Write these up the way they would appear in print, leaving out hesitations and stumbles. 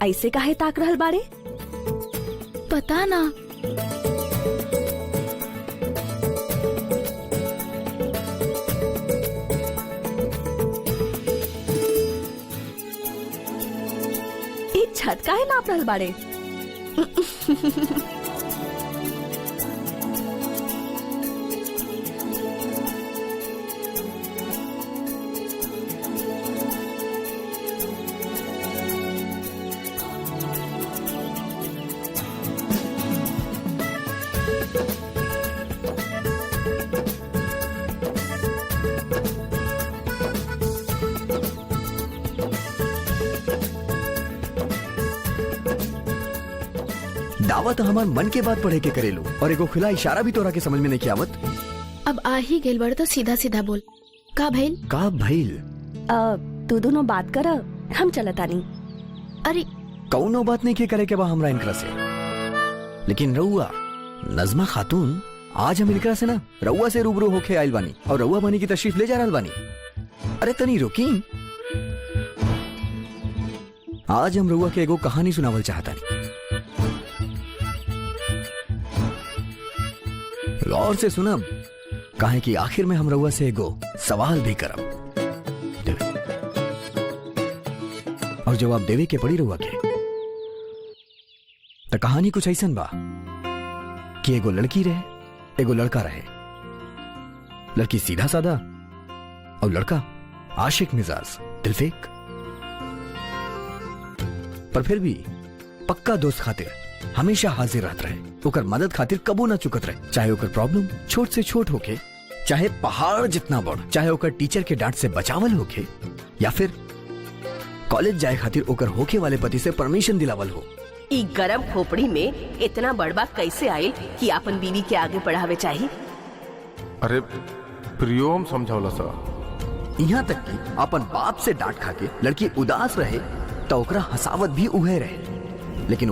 ऐसे काहे ताक रहल बाड़े? पता ना। ई छत काहे नाप रहल बाड़े? दावा तो हमार मन के बात पढ़े के करेलू और एगो खुला इशारा भी तोरा के समझ में नहीं आवत। अब आ ही गेल बड़ तो सीधा सीधा बोल, का भइल? का भइल? तू दोनों बात कर, हम चलतानी। अरे कौनो बात नहीं के करे के बा हमरा इनकरा से, लेकिन रउआ नजमा खातून आज हम इनकरा से ना रउआ से रूबरू होके आइल बानी और रउआ बानी की तशरीफ ले जा रहल बानी। अरे तनी रुकी, आज हम रउआ के एगो कहानी सुनावल चाहतानी। गौर से सुनब, काहे कि आखिर में हम रउआ से एगो सवाल भी करब और जवाब देवे के पड़ी रउआ के। तो कहानी कुछ ऐसन बा कि एगो लड़की रहे, एगो लड़का रहे। लड़की सीधा साधा और लड़का आशिक मिजाज, दिलफेक, पर फिर भी पक्का दोस्त खातिर हमेशा हाजिर रहत रहे। ओकर मदद खातिर कबू ना चुकत रहे, चाहे ओकर प्रॉब्लम छोट से छोट होके, चाहे पहाड़ जितना बड़, चाहे ओकर टीचर के डांट से बचावल होके, या फिर कॉलेज जाए खातिर ओकर होके वाले पति से परमिशन दिलावल हो। ई गरम खोपड़ी में इतना बड़बा कैसे आयल कि अपन बीवी के आगे बढ़ावे चाहिए? अरे प्रियोम समझौला सा। यहाँ तक कि अपन बाप से डांट खाके लड़की उदास रहे तो ओकरा हंसावत भी उहे रहे, लेकिन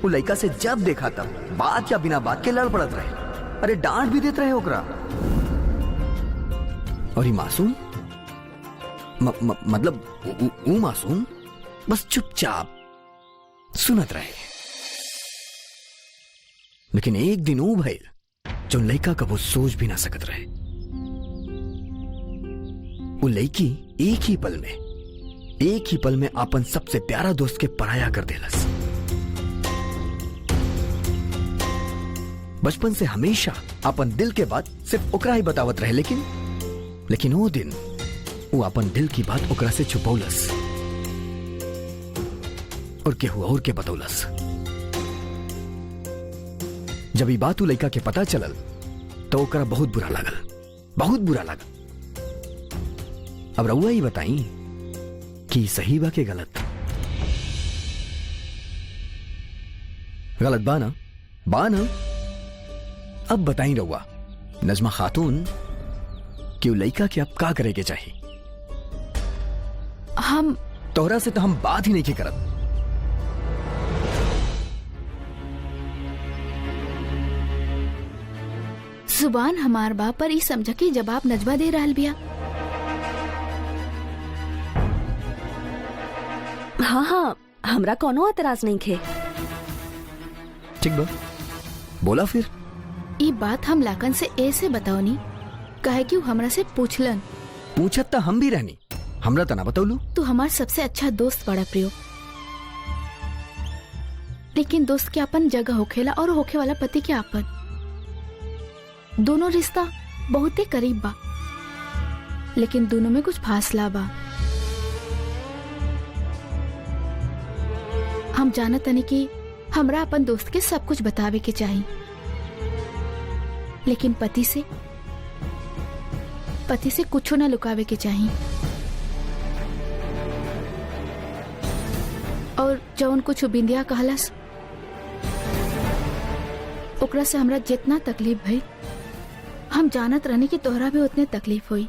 वो लड़का से जब देखा तब बात या बिना बात के लड़ पड़त रहे। अरे डांट भी देते रहे ओकरा, और ये मासूम मतलब ऊ मासूम बस चुपचाप सुनत रहे। लेकिन एक दिन ऊ भइल जो लड़का कबो सोच भी ना सकत रहे। वो लड़की एक ही पल में अपन सबसे प्यारा दोस्त के पराया कर देलस। बचपन से हमेशा अपन दिल के बात सिर्फ ओकरा ही बतावत रहे, लेकिन वो दिन वो अपन दिल की बात ओकरा से छुपौलस और केहू और के बतौलस। जब ये बात लड़का के पता चलल तो ओकरा बहुत बुरा लगल। अब रउआ ही बताई कि सही बा के गलत? गलत बा ना? अब बताई रउआ नजमा खातून कि लड़का के अब का करे के चाहिए? हम तोहरा से तो हम बात ही नहीं की करत। जुबान हमार बा पर ई समझ के जवाब नजमा दे रहल बिया। हाँ, हमरा कोनो एतराज नहीं खे। ठीक बा, बोला फिर। ई बात हम लाकन से ऐसे बताओनी काहे कि हमरा से पूछत तो हम भी रहनी, हमरा तो ना बतौलू। तू हमार सबसे अच्छा दोस्त बड़ा प्रियो, लेकिन दोस्त के अपन जगह होखेला और होखे वाला पति के अपन। दोनों रिश्ता बहुत ही करीब बा, लेकिन दोनों में कुछ फासला बा। हम जानत हनी कि हमरा अपन दोस्त के सब कुछ बतावे के चाहिए, लेकिन पति से कुछ ना लुकावे के चाहिए। और जौन कुछ बिंदिया कहलस ओकरा से हमरा जितना तकलीफ भई, हम जानत रहनी कि तोहरा भी उतने तकलीफ हुई।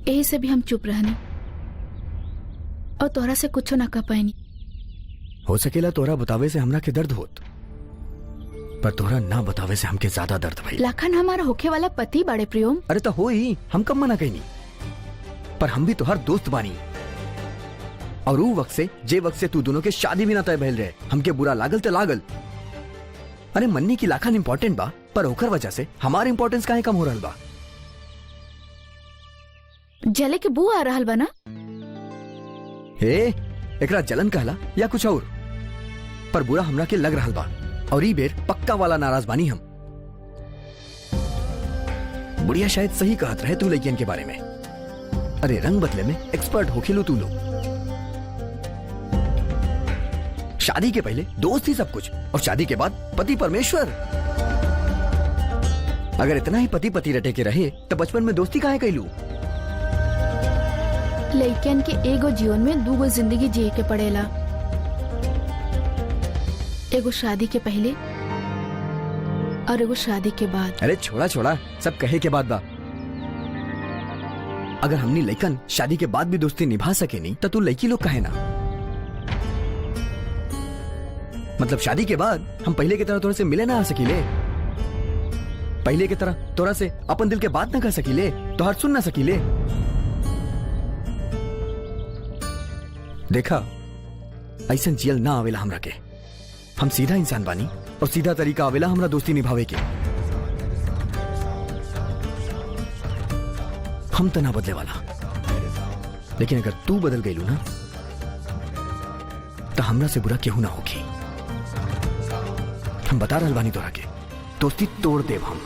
यही से भी हम चुप रहनी और तोहरा से कुछ ना कह पाएनी। हो सकेला तोहरा बतावे से हमरा के दर्द होत, पर तोहरा ना बतावे से हमके ज्यादा दर्द भई। लाखन हमारा होखे वाला पति बड़े प्रियोम। अरे तो हो ही, हम कब मना कहीं, पर हम भी तोहर दोस्त बानी और वो वक्त से जे वक्त से तू दोनों के शादी भी ना तय भइल रहे, हमके बुरा लागल तो लागल। अरे मन्नी की लाखन इम्पोर्टेंट बा, पर ओकर वजह से हमार इम्पोर्टेंस काहे कम हो रहल बा? जले के बू आ रहल बा ना? एकरा जलन कहला या कुछ और, पर बुरा हमरा के लग रहल बा, और ई बेर पक्का वाला नाराज बानी हम। बुढ़िया शायद सही कहत रहे तू लड़कियन के बारे में। अरे रंग बदले में एक्सपर्ट हो खेलो तू लोग। शादी के पहले दोस्त ही सब कुछ, और शादी के बाद पति परमेश्वर। अगर इतना ही पति पति रटे के रहे तो बचपन में दोस्ती काहे कैलू? लइकन के एगो जीवन में दूगो जिंदगी जिए के पड़ेला, एगो शादी के पहले और एगो शादी के बाद। अरे छोड़ा छोड़ा, सब कहे के बाद बा। अगर हमनी लइकन शादी के बाद भी दोस्ती निभा सके नहीं तो तू लड़की लोग कहे ना। मतलब शादी के बाद हम पहले की तरह तोरा से मिले ना आ सकीले, पहले की तरह तोरा से अपन दिल के बात ना कर सकीले, तोहर सुन ना सकीले। देखा, ऐसा जियल ना आवेला हमरा के। हम सीधा इंसान बानी और सीधा तरीका आवेला हमरा दोस्ती निभावे के। हम तो ना बदले वाला, लेकिन अगर तू बदल गईलू ना तो हमरा से बुरा केहू ना होगी। हम बता रहल बानी तोरा के, दोस्ती तोड़ देव हम।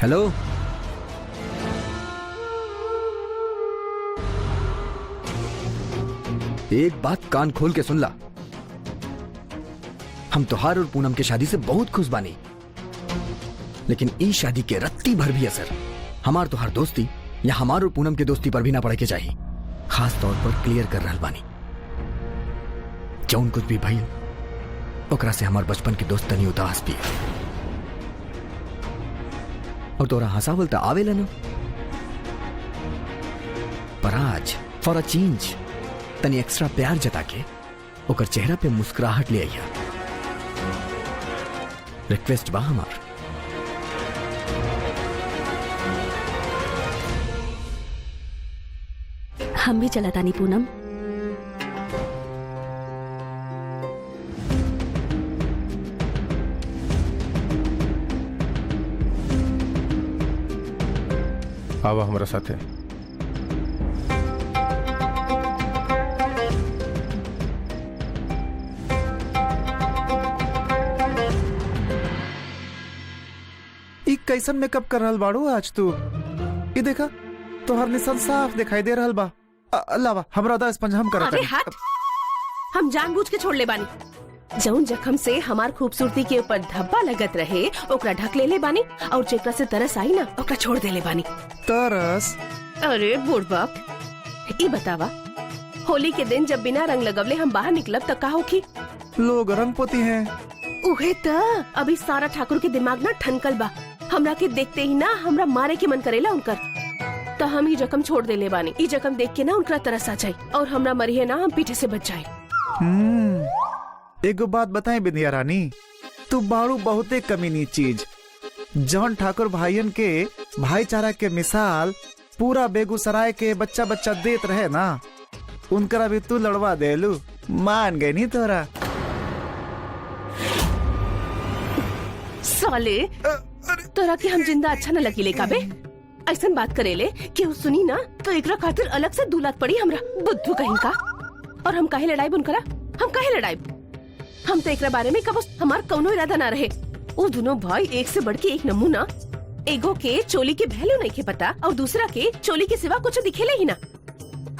हेलो, एक बात कान खोल के सुन ला। हम तोहार और पूनम के शादी से बहुत खुश बानी, लेकिन इस शादी के रत्ती भर भी असर हमार तोहार दोस्ती या हमार और पूनम के दोस्ती पर भी ना पड़े के चाहिए। खास तौर पर क्लियर कर रहल बानी, जौन कुछ भी भइल ओकरा से हमार बचपन के दोस्त तनी उदास भी है। और तोरा हंसावल तो आवेला ना, पर आज फॉर अ चेंज तनी एक्स्ट्रा प्यार जता के ओकर चेहरा पे मुस्कुराहट ले आइया। रिक्वेस्ट बा हमार। हम भी चला तानी पूनम। आवा हमारा साथे। ई कैसन मेकअप कर रहल बाड़ू आज तू? ई देखा तोहर निशान साफ दिखाई दे रहल बा। अल्लाह हमरा दा स्पंज हम करत अरे हट, हम जानबूझ के छोड़ ले बानी। जौन जख्म से हमार खूबसूरती के ऊपर धब्बा लगत रहे ओकरा ढक ले बानी, और जेकरा से तरस आई ना ओकरा छोड़ दे ले बानी। तरस? अरे बुढ़बा, ई बतावा, होली के दिन जब बिना रंग लगवले हम बाहर निकलब तो का होखी? लोग रंग पोती हैं। उहे त अभी सारा ठाकुर के दिमाग ना ठनकल बा। हमरा के देखते ही ना हमरा मारे के मन करेला उनकर। तो हम ही जख्म छोड़ दे ले बानी। ई जख्म देख के ना उनका तरस आ जाए और हमरा मरिए ना हम पीछे से बच जाए। एगो बात बताएं बिंदिया रानी, तू बाड़ू बहुते कमीनी चीज। जॉन ठाकुर भाईयन के भाईचारा के मिसाल पूरा बेगूसराय के बच्चा बच्चा देत रहे ना, उनकरा भी तू लड़वा देलू। मान गई नी तोरा? साले, तोरा के हम जिंदा अच्छा न लगी ले काबे? ऐसन बात करेले कि वो सुनी ना तो एकरा खातिर अलग से दूलात पड़ी हमरा, बुद्धू कहीं का। और हम काहे लड़ाई बुनकरा? हम काहे लड़ाई? हम तो एकरा बारे में कबो हमार कौनो इरादा ना रहे। वो दोनों भाई एक से बढ़ के एक नमूना। एगो के चोली के वैल्यू नहीं के पता और दूसरा के चोली के सिवा कुछ दिखेले ही ना।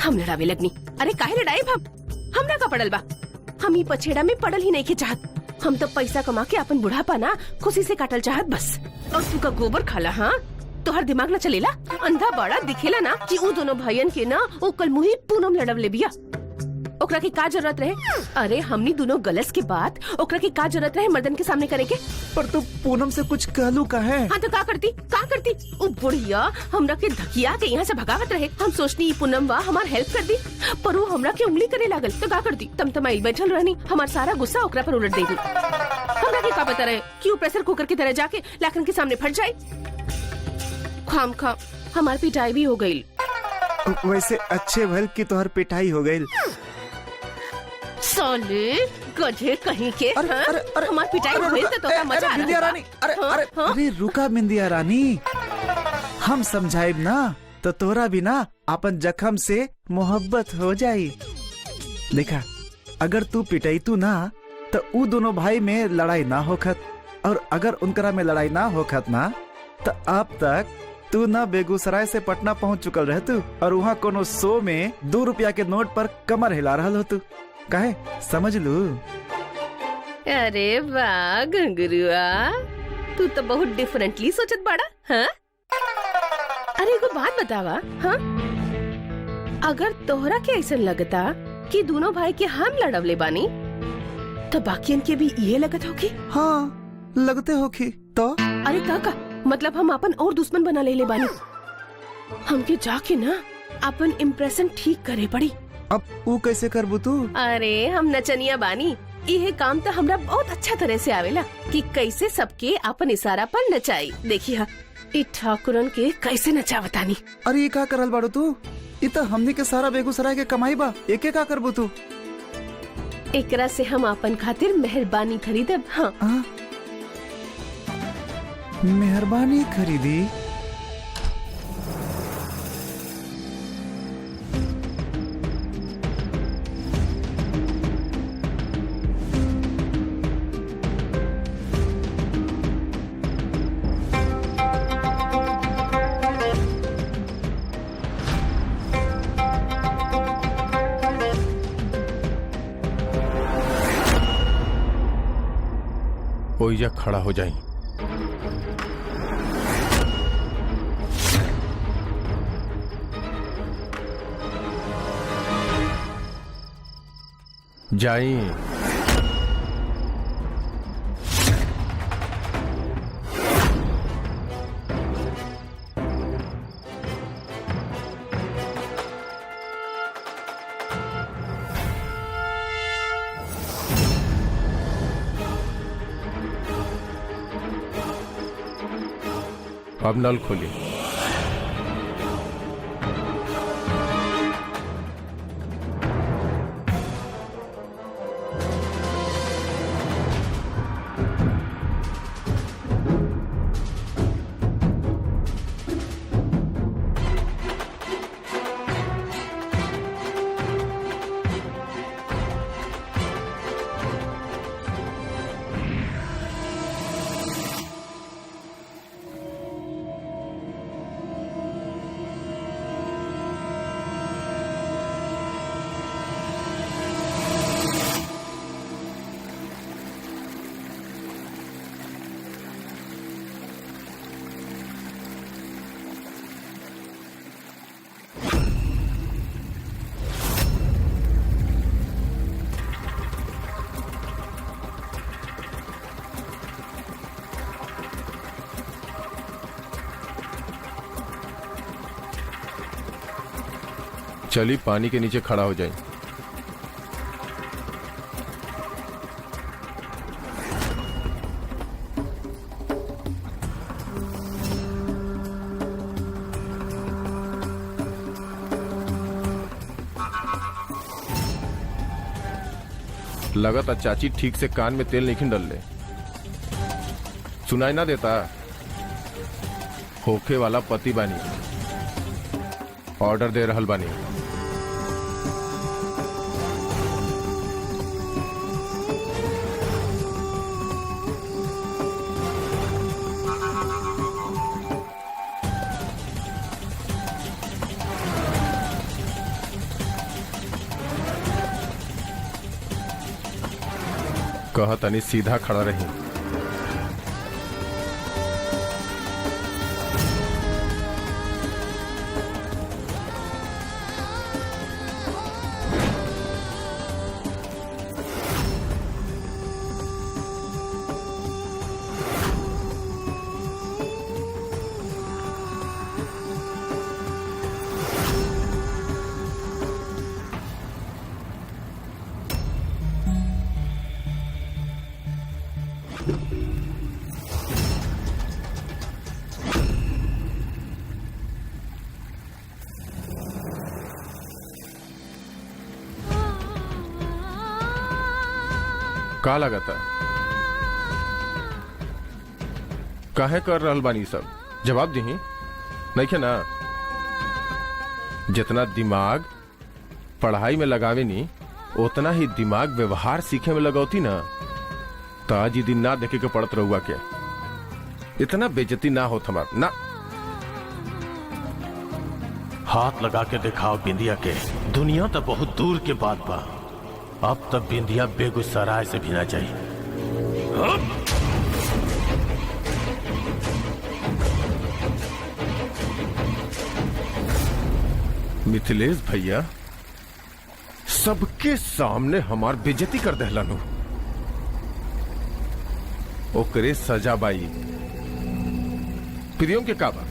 हम लड़ावे लगनी। अरे काहे लड़ाई? हमरा का पड़ल बा? हम ही पछेड़ा में पड़ल ही नहीं के चाहत। हम तो पैसा कमा के अपन बुढ़ापा ना खुशी से काटल चाहत बस। और तू का गोबर खाला? हाँ, तो हर दिमाग ना चलेला? अंधा बड़ा दिखेला ना कि वो दोनों भाईयन के ना वो कल मुही पूनम लड़व ले बिया। ओकरा की का जरूरत रहे? अरे हमनी दोनों गलत के बात ओकरा की का जरूरत रहे मर्दन के सामने करे के? पर तू पूनम से कुछ कहलू का है? हाँ तो का करती? ओ बुढ़िया हमरा के धकिया के यहाँ से भगावत रहे। हम सोचनी पूनम वा हमार हेल्प कर दी, पर वो हमरा के उंगली करे लागल तो का करती? तमतमाई बैठल रहनी, हमार सारा गुस्सा ओकरा पर उलट देगी। हमरा के का पता रहे क्यों प्रेशर कुकर की तरह जाके लाखन के सामने फट जाए। खाम खाम हमार पिटाई भी हो गई। वैसे अच्छे भल की तोहर पिटाई हो गई। साले गधे कहीं के। अरे हाँ? अरे अरे हमार पिटाई हो गई तो तोरा मजा आ बिंदिया रहा रानी, अरे हाँ? अरे हाँ? अरे रुका बिंदिया रानी, हम समझाइब ना तो तोरा भी ना अपन जख्म से मोहब्बत हो जाई। देखा अगर तू पिटाई तू ना तो उ दोनों भाई में लड़ाई ना होखत, और अगर उनकरा में लड़ाई ना होखत ना तो अब तक तू ना बेगूसराय से पटना पहुंच चुकल रह तू, और वहाँ कोनो शो में 2 रुपया के नोट पर कमर हिला रहा हो तू। काहे समझ लू? अरे वाह घंगरुआ, तू तो बहुत डिफरेंटली सोचत बाड़ा। हाँ? अरे एगो बात बतावा, हाँ? अगर तोहरा के ऐसा लगता कि दोनों भाई के हम लड़वले बानी तो बाकियन के भी ये लगत होगी। हाँ लगते होखी तो। अरे काका मतलब हम अपन और दुश्मन बना ले बानी। हमके जाके ना अपन इम्प्रेशन ठीक करे पड़ी। अब वो कैसे करबू तू? अरे हम नचनिया बानी, यह काम तो हमरा बहुत अच्छा तरह से आवेला कि कैसे सबके अपन इशारा पर नचाई। देखिए इ ठाकुरन के कैसे नचावतानी। अरे ये का करल बाड़ू तू? ये तो हमनी के सारा बेगूसराय के कमाई बा, एके का करबू तू? एकरा से हम अपन खातिर मेहरबानी खरीदब। हाँ हाँ? मेहरबानी खरीदी? ओइजा खड़ा हो जाई। जाई। अब नल खोली। चली पानी के नीचे खड़ा हो जाए। लगता चाची ठीक से कान में तेल नहीं डल ले। सुनाई ना देता? होखे वाला पति बानी, ऑर्डर दे रहल बानी। कहा तनी सीधा खड़ा रही। का लगता काहे कर रहल बानी सब? जवाब दी नहीं के ना। जितना दिमाग पढ़ाई में लगावे नी उतना ही दिमाग व्यवहार सीखे में लगौती ना, तो आज ही दिन ना देखे के पड़त रहुआ के। इतना बेइज्जती ना हो हमार ना। हाथ लगा के दिखाओ बिंदिया के। दुनिया तो बहुत दूर के बात बा, अब तक बिंदिया बेगूसराय से भी ना जाई। मिथिलेश भैया सबके सामने हमार बेइज्जती कर दहलानु। ओकरे सजा बाई प्रियम के काबा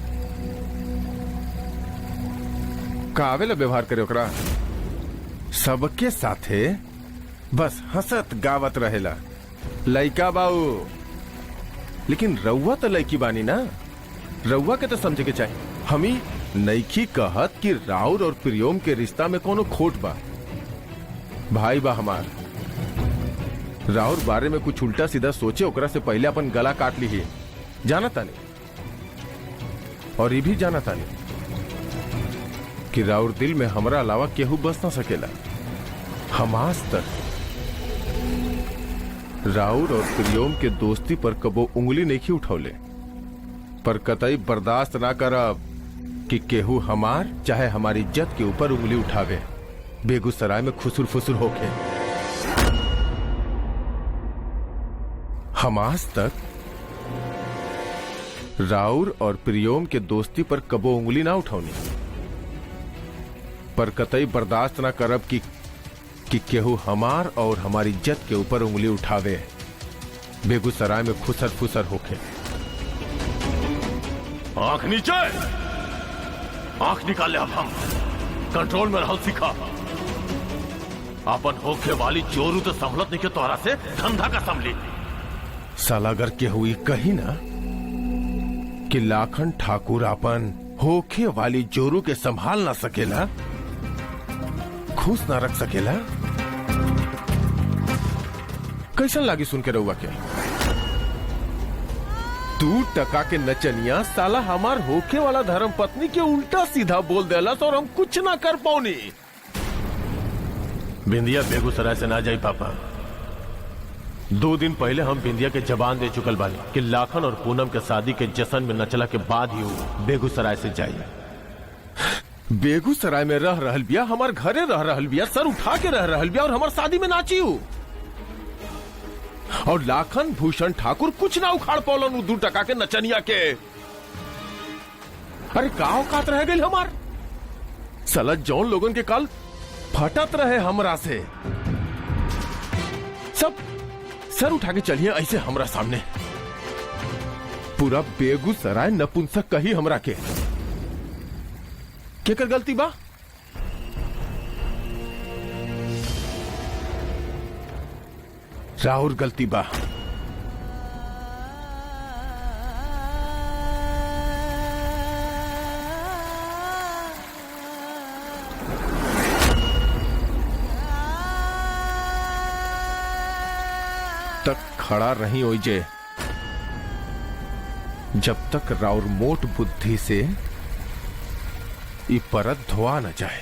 कावेला व्यवहार करे ओकरा। सबके साथे बस हंसत गावत रहेला। लइका बाऊ, लेकिन रउआ तो लइकी बानी ना, रउआ के तो समझे के चाहिए। हमी नईखी कहत कि राउर और प्रियम के रिश्ता में कोनो खोट बा। भाई बा हमार, राउर बारे में कुछ उल्टा सीधा सोचे ओकरा से पहले अपन गला काट ली। जाना तानी और ये भी जाना तानी कि राउर दिल में हमरा अलावा केहू बस ना सकेला। हम आज तक राउर और प्रियम के दोस्ती पर कबो उंगली नहीं उठौले, पर कतई बर्दाश्त ना करब कि केहू हमार चाहे हमारी इज्जत के ऊपर उंगली उठावे, बेगूसराय में खुसुर फुसुर होके। हम आज तक राउर और प्रियम के दोस्ती पर कबो उंगली ना उठौनी, पर कतई बर्दाश्त ना करब कि केहू हमार और हमारी इज्जत के ऊपर उंगली उठावे, बेगूसराय में खुसर फुसर होके। आंख नीचे, आंख निकाले। अब हम कंट्रोल में रहल सीखा। अपन होके वाली जोरू तो संभलत नहीं के तोहरा से धंधा का संभली। साला अगर के हुई कही ना कि लाखन ठाकुर अपन होके वाली जोरू के संभाल ना सकेला, खुश ना रख सकेला, कैसन लागी सुन के रहुआ के? 2 टका के नचनिया साला हमार होके वाला धर्म पत्नी के उल्टा सीधा बोल देलस और हम कुछ ना कर पाऊनी। बिंदिया बेगूसराय से ना जाई पापा। 2 दिन पहले हम बिंदिया के जबान दे चुकल बानी कि लाखन और पूनम के शादी के जश्न में नचला के बाद ही वो बेगूसराय से जाई। बेगूसराय में रह रहल बिया, हमार घरे रह रहल बिया, सर उठा के रह रहल बिया और हमार शादी में नाची हूँ। और लाखन भूषण ठाकुर कुछ ना उखाड़ पौलन 2 टका के नचनिया के। अरे का औकात रह गई हमार? साला जौन लोगन के काल फटत रहे हमरा से, सब सर उठा के चलिए ऐसे हमरा सामने। पूरा बेगूसराय नपुंसक कही हमरा के। क्या कर गलती बा? राहुल गलती बा। तक खड़ा रही ओइजे जब तक राउर मोट बुद्धि से ई परत धोआ न जाए।